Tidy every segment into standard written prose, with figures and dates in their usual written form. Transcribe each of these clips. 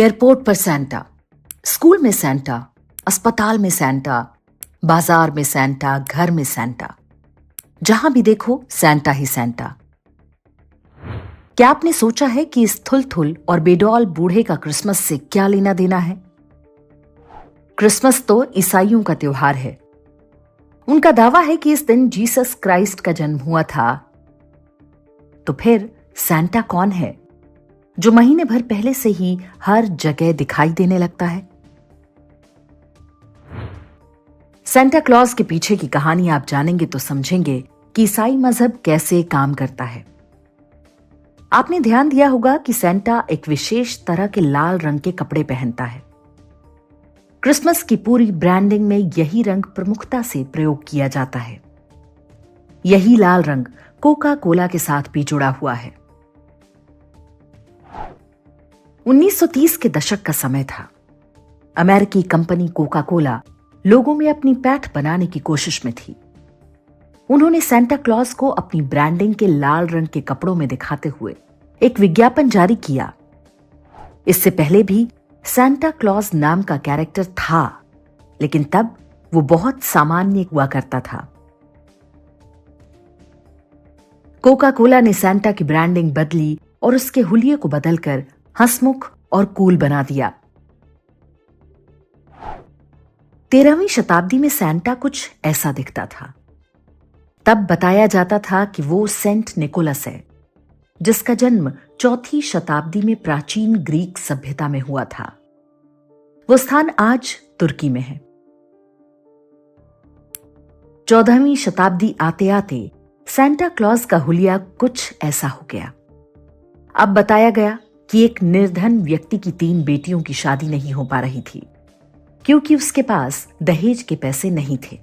Airport पर Santa, school में Santa, अस्पताल में सैंटा, बाजार में सैंटा, घर में सैंटा, जहां भी देखो सैंटा ही सैंटा। क्या आपने सोचा है कि इस थुल-थुल और बेडौल बूढ़े का क्रिसमस से क्या लेना देना है? क्रिसमस तो ईसाइयों का त्योहार है। उनका दावा है कि इस दिन जीसस क्राइस्ट का जन्म हुआ था। तो फिर सैंटा कौन है जो महीने भर पहले से ही हर जगह दिखाई देने लगता है? सेंटा क्लॉज के पीछे की कहानी आप जानेंगे तो समझेंगे कि ईसाई मजहब कैसे काम करता है। आपने ध्यान दिया होगा कि सेंटा एक विशेष तरह के लाल रंग के कपड़े पहनता है। क्रिसमस की पूरी ब्रांडिंग में यही रंग प्रमुखता से प्रयोग किया जाता है। यही लाल रंग कोका कोला के साथ भी जुड़ा हुआ है। 1930 के दशक का समय था। अमेरिकी कंपनी कोका कोला लोगों में अपनी पैठ बनाने की कोशिश में थी। उन्होंने सेंटा क्लॉज को अपनी ब्रांडिंग के लाल रंग के कपड़ों में दिखाते हुए एक विज्ञापन जारी किया। इससे पहले भी सेंटा क्लॉज नाम का कैरेक्टर था, लेकिन तब वो बहुत सामान्य हुआ करता था। कोका कोला ने सेंटा की ब्रांडिंग बदली और उसके हुलिये को बदलकर हंसमुख और कूल बना दिया। 13वीं शताब्दी में सेंटा कुछ ऐसा दिखता था। तब बताया जाता था कि वो सेंट निकोलस है, जिसका जन्म 4वीं शताब्दी में प्राचीन ग्रीक सभ्यता में हुआ था। वो स्थान आज तुर्की में है। 14वीं शताब्दी आते आते सेंटा क्लॉज का हुलिया कुछ ऐसा हो गया। अब बताया गया कि एक निर्धन व्यक्ति की 3 बेटियों की शादी नहीं हो पा रही थी, क्योंकि उसके पास दहेज के पैसे नहीं थे।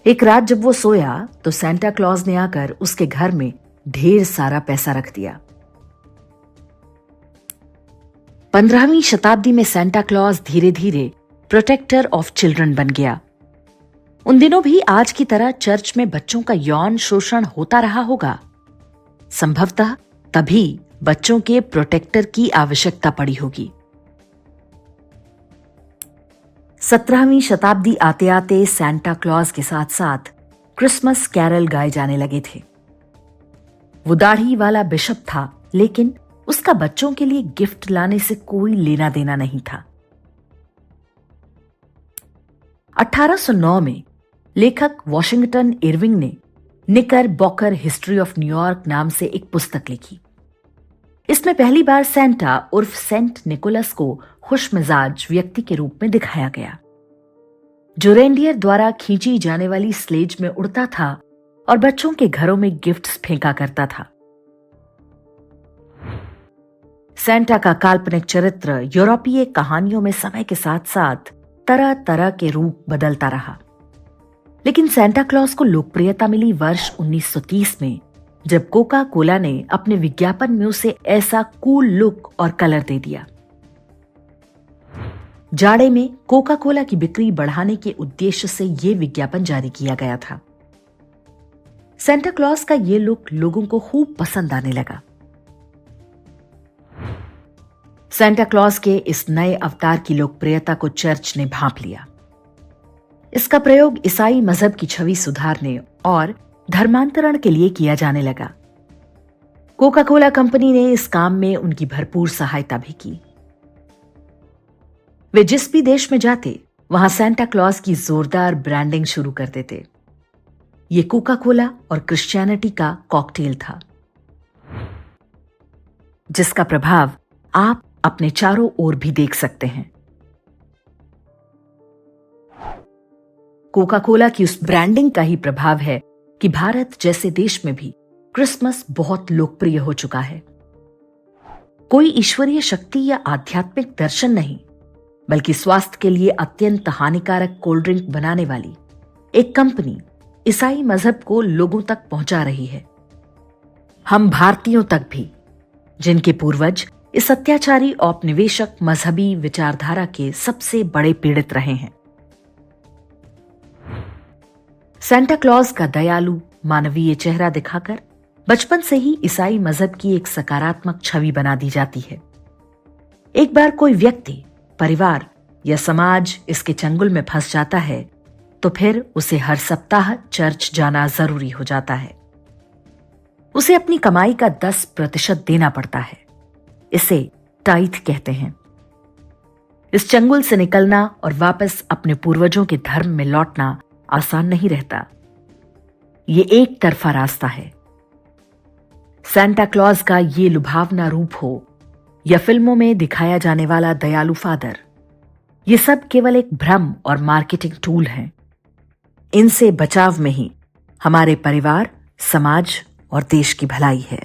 एक रात जब वो सोया तो सेंटा क्लॉज ने आकर उसके घर में ढेर सारा पैसा रख दिया। 15वीं शताब्दी में सेंटा क्लॉज धीरे धीरे प्रोटेक्टर ऑफ चिल्ड्रन बन गया। उन दिनों भी आज की तरह चर्च में बच्चों का यौन शोषण होता रहा होगा। संभवतः तभी बच्चों के प्रोटेक्टर की आवश्यकता पड़ी होगी। 17वीं शताब्दी आते आते सेंटा क्लॉज के साथ साथ क्रिसमस कैरल गाए जाने लगे थे। वो दाढ़ी वाला बिशप था, लेकिन उसका बच्चों के लिए गिफ्ट लाने से कोई लेना देना नहीं था। 1809 में लेखक वॉशिंगटन इरविंग ने निकरबॉकर हिस्ट्री ऑफ न्यूयॉर्क नाम से एक पुस्तक लिखी। इसमें पहली बार सेंटा उर्फ सेंट निकोलस को खुशमिजाज व्यक्ति के रूप में दिखाया गया, जो रेंडियर द्वारा खींची जाने वाली स्लेज में उड़ता था और बच्चों के घरों में गिफ्ट्स फेंका करता था। सेंटा का काल्पनिक चरित्र यूरोपीय कहानियों में समय के साथ साथ तरह तरह के रूप बदलता रहा, लेकिन सेंटा क्लॉज को लोकप्रियता मिली वर्ष 1930 में, जब कोका कोला ने अपने विज्ञापन में उसे ऐसा कूल लुक और कलर दे दिया। जाड़े में कोका कोला की बिक्री बढ़ाने के उद्देश्य से यह विज्ञापन जारी किया गया था। सेंटा क्लॉज का यह लुक लोगों को खूब पसंद आने लगा। सेंटा क्लॉज के इस नए अवतार की लोकप्रियता को चर्च ने भांप लिया। इसका प्रयोग ईसाई मजहब की छवि सुधारने और धर्मांतरण के लिए किया जाने लगा। कोका कोला कंपनी ने इस काम में उनकी भरपूर सहायता भी की। वे जिस भी देश में जाते, वहां सेंटा क्लॉज की जोरदार ब्रांडिंग शुरू कर देते। ये कोका कोला और क्रिश्चियनिटी का कॉकटेल था, जिसका प्रभाव आप अपने चारों ओर भी देख सकते हैं। कोका कोला की उस ब्रांडिंग का ही प्रभाव है कि भारत जैसे देश में भी क्रिसमस बहुत लोकप्रिय हो चुका है। कोई ईश्वरीय शक्ति या आध्यात्मिक दर्शन नहीं, बल्कि स्वास्थ्य के लिए अत्यंत हानिकारक कोल्ड ड्रिंक बनाने वाली एक कंपनी ईसाई मजहब को लोगों तक पहुंचा रही है। हम भारतीयों तक भी, जिनके पूर्वज इस अत्याचारी औपनिवेशक मजहबी विचारधारा के सबसे बड़े पीड़ित रहे हैं। सेंटा क्लॉज का दयालु मानवीय चेहरा दिखाकर बचपन से ही ईसाई मजहब की एक सकारात्मक छवि बना दी जाती है। एक बार कोई व्यक्ति, परिवार या समाज इसके चंगुल में फंस जाता है तो फिर उसे हर सप्ताह चर्च जाना जरूरी हो जाता है। उसे अपनी कमाई का 10% देना पड़ता है। इसे टाइथ कहते हैं। इस चंगुल से निकलना और वापस अपने पूर्वजों के धर्म में लौटना आसान नहीं रहता। ये एक तरफा रास्ता है। सेंटा क्लॉज का ये लुभावना रूप हो या फिल्मों में दिखाया जाने वाला दयालु फादर, ये सब केवल एक भ्रम और मार्केटिंग टूल हैं। इनसे बचाव में ही हमारे परिवार, समाज और देश की भलाई है।